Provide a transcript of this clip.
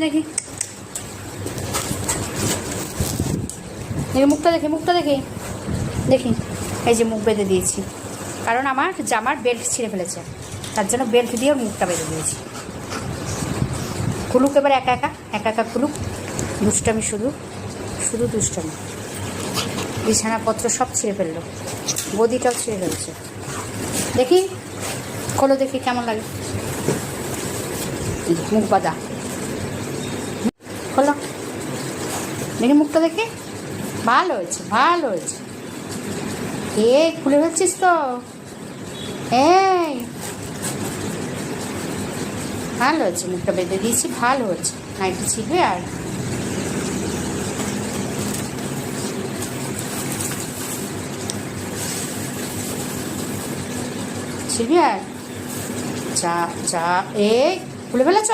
দেখি দেখি মুখটা দেখি, মুখটা দেখি দেখি। এই যে মুখ বেঁধে দিয়েছি, কারণ আমার জামার বেল্ট ছিঁড়ে ফেলেছে, তার জন্য বেল্ট দিয়ে ওর মুখটা বেঁধে দিয়েছি। খুলুক এবার একা একা একা একা খুলুক। দুষ্টামি, শুধু শুধু দুষ্টামি। বিছানাপত্র সব ছিঁড়ে ফেললো, গদিটাও ছিঁড়ে ফেলছে। দেখি খোলো দেখি কেমন লাগে। মুখ বাঁধা, খোলো দেখি মুখটা দেখি। ভালো হয়েছে, ভালো হয়েছে। খুলে ফেলছিস তো? এই ভালো হয়েছে, মুখটা বেঁধে দিয়েছি, ভালো হয়েছে। নাইটি ছিঁড়বে আর ছিঁড়বি আর যা যা। খুলে ফেলেছ?